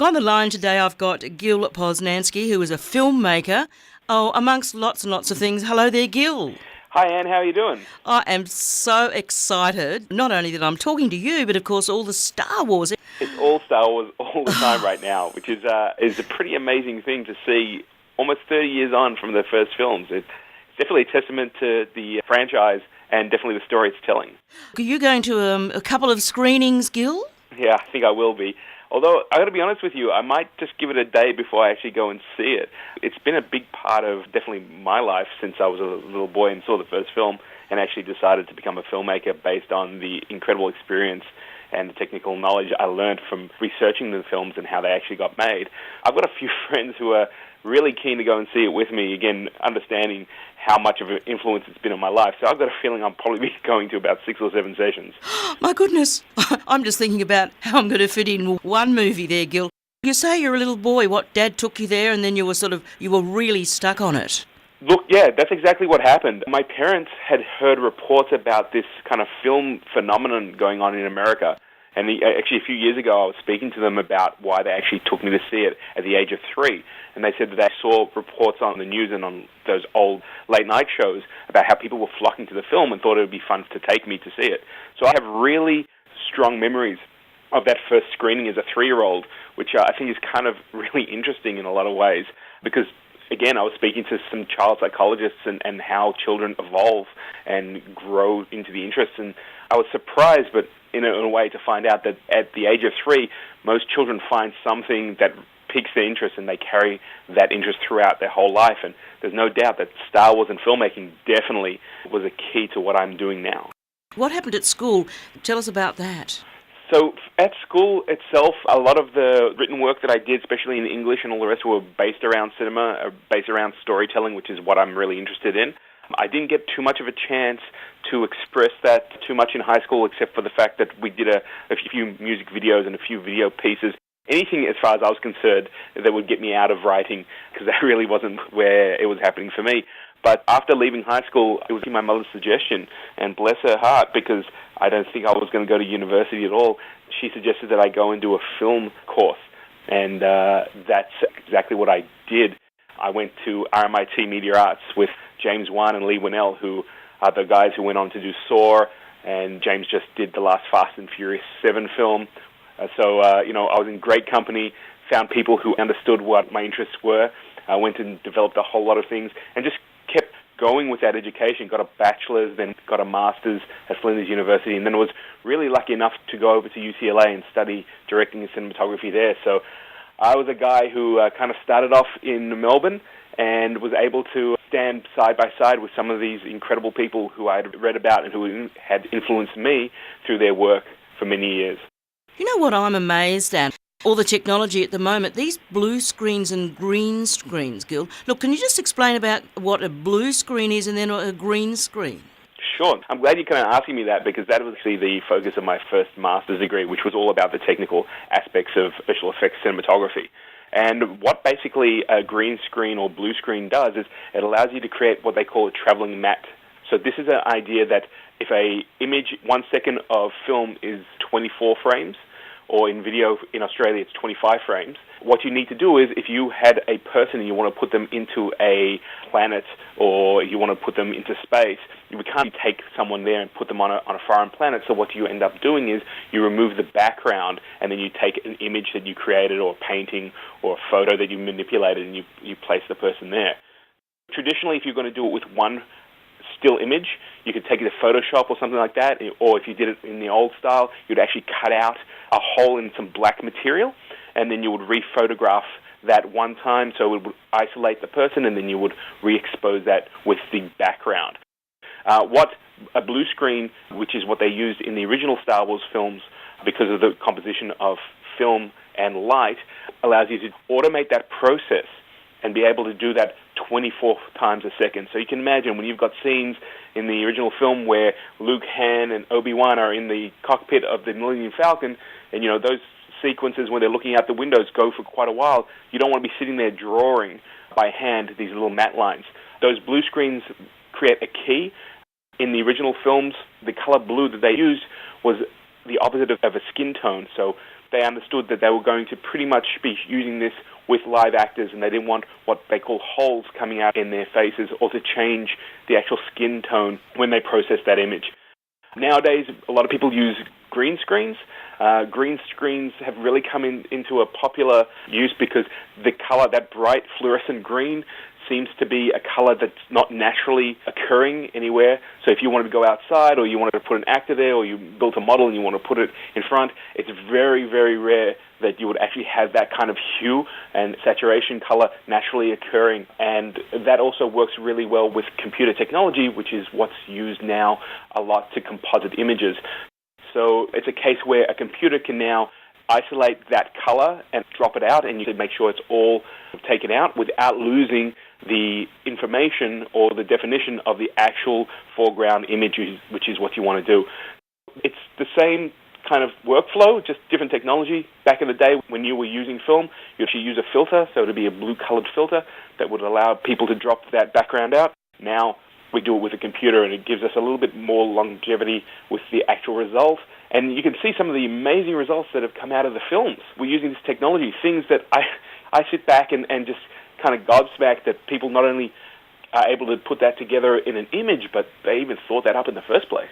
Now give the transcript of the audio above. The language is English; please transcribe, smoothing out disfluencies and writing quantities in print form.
On the line today, I've got Gil Poznanski, who is a filmmaker, amongst lots and lots of things. Hello there, Gil. Hi, Ann. How are you doing? I am so excited, not only that I'm talking to you, but of course all the Star Wars. It's all Star Wars all the time right now, which is a pretty amazing thing to see almost 30 years on from the first films. It's definitely a testament to the franchise and definitely the story it's telling. Are you going to a couple of screenings, Gil? Yeah, I think I will be. Although, I got to be honest with you, I might just give it a day before I actually go and see it. It's been a big part of definitely my life since I was a little boy and saw the first film and actually decided to become a filmmaker based on the incredible experience and the technical knowledge I learned from researching the films and how they actually got made. I've got a few friends who are really keen to go and see it with me, again, understanding how much of an influence it's been on my life. So I've got a feeling I'll probably be going to about 6 or 7 sessions. My goodness, I'm just thinking about how I'm going to fit in one movie there, Gil. You say you're a little boy, what, Dad took you there and then you were really stuck on it? Look, yeah, that's exactly what happened. My parents had heard reports about this kind of film phenomenon going on in America. And actually, a few years ago, I was speaking to them about why they actually took me to see it at the age of 3. And they said that they saw reports on the news and on those old late-night shows about how people were flocking to the film and thought it would be fun to take me to see it. So I have really strong memories of that first screening as a 3-year-old, which I think is kind of really interesting in a lot of ways because, again, I was speaking to some child psychologists and how children evolve and grow into the interests. And I was surprised, but in a way, to find out that at the age of 3, most children find something that piques their interest and they carry that interest throughout their whole life. And there's no doubt that Star Wars and filmmaking definitely was a key to what I'm doing now. What happened at school? Tell us about that. So at school itself, a lot of the written work that I did, especially in English and all the rest, were based around cinema, based around storytelling, which is what I'm really interested in. I didn't get too much of a chance to express that too much in high school, except for the fact that we did a few music videos and a few video pieces. Anything, as far as I was concerned, that would get me out of writing, because that really wasn't where it was happening for me. But after leaving high school, it was my mother's suggestion, and bless her heart, because I don't think I was going to go to university at all, she suggested that I go and do a film course, and that's exactly what I did. I went to RMIT Media Arts with James Wan and Lee Winnell, who are the guys who went on to do Saw, and James just did the last Fast and Furious 7 film. So I was in great company, found people who understood what my interests were. I went and developed a whole lot of things, and just kept going with that education. Got a bachelor's, then got a master's at Flinders University, and then was really lucky enough to go over to UCLA and study directing and cinematography there. So I was a guy who kind of started off in Melbourne and was able to stand side by side with some of these incredible people who I had read about and who had influenced me through their work for many years. You know what I'm amazed at? All the technology at the moment, these blue screens and green screens, Gil. Look, can you just explain about what a blue screen is and then a green screen? Sure. I'm glad you're kind of asking me that, because that was actually the focus of my first master's degree, which was all about the technical aspects of special effects cinematography. And what basically a green screen or blue screen does is it allows you to create what they call a traveling matte. So this is an idea that if a image, 1 second of film is 24 frames, or in video in Australia it's 25 frames, what you need to do is, if you had a person and you want to put them into a planet or you want to put them into space, you can't take someone there and put them on a foreign planet. So what you end up doing is you remove the background and then you take an image that you created or a painting or a photo that you manipulated and you place the person there. Traditionally, if you're going to do it with one still image, you could take it to Photoshop or something like that, or if you did it in the old style, you'd actually cut out a hole in some black material, and then you would re-photograph that one time, so it would isolate the person, and then you would re-expose that with the background. What a blue screen, which is what they used in the original Star Wars films because of the composition of film and light, allows you to automate that process and be able to do that 24 times a second. So you can imagine when you've got scenes in the original film where Luke, Han, and Obi-Wan are in the cockpit of the Millennium Falcon, and those sequences where they're looking out the windows go for quite a while, you don't want to be sitting there drawing by hand these little matte lines. Those blue screens create a key. In the original films, the color blue that they used was the opposite of a skin tone. So they understood that they were going to pretty much be using this with live actors, and they didn't want what they call holes coming out in their faces or to change the actual skin tone when they process that image. Nowadays, a lot of people use green screens. Green screens have really come into a popular use because the color, that bright fluorescent green, seems to be a color that's not naturally occurring anywhere. So if you wanted to go outside, or you wanted to put an actor there, or you built a model and you want to put it in front, it's very, very rare that you would actually have that kind of hue and saturation color naturally occurring. And that also works really well with computer technology, which is what's used now a lot to composite images. So it's a case where a computer can now isolate that color and drop it out, and you can make sure it's all taken out without losing the information or the definition of the actual foreground image, which is what you want to do. It's the same kind of workflow, just different technology. Back in the day when you were using film, you actually use a filter, so it would be a blue-colored filter that would allow people to drop that background out. Now we do it with a computer, and it gives us a little bit more longevity with the actual result. And you can see some of the amazing results that have come out of the films. We're using this technology, things that I sit back and just kind of gobsmacked that people not only are able to put that together in an image, but they even thought that up in the first place.